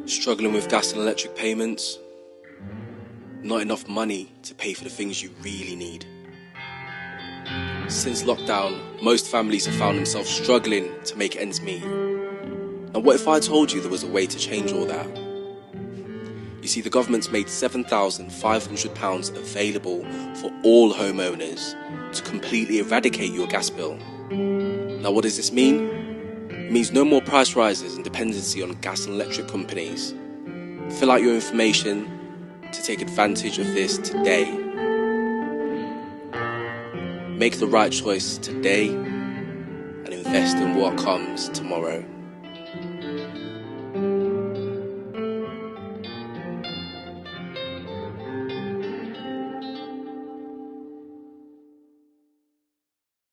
Struggling with gas and electric payments? Not enough money to pay for the things you really need. Since lockdown, most families have found themselves struggling to make ends meet. Now what if I told you there was a way to change all that? You see, the government's made £7,500 available for all homeowners to completely eradicate your gas bill. Now what does this mean? It means no more price rises and dependency on gas and electric companies. Fill out your information to take advantage of this today. Make the right choice today and invest in what comes tomorrow.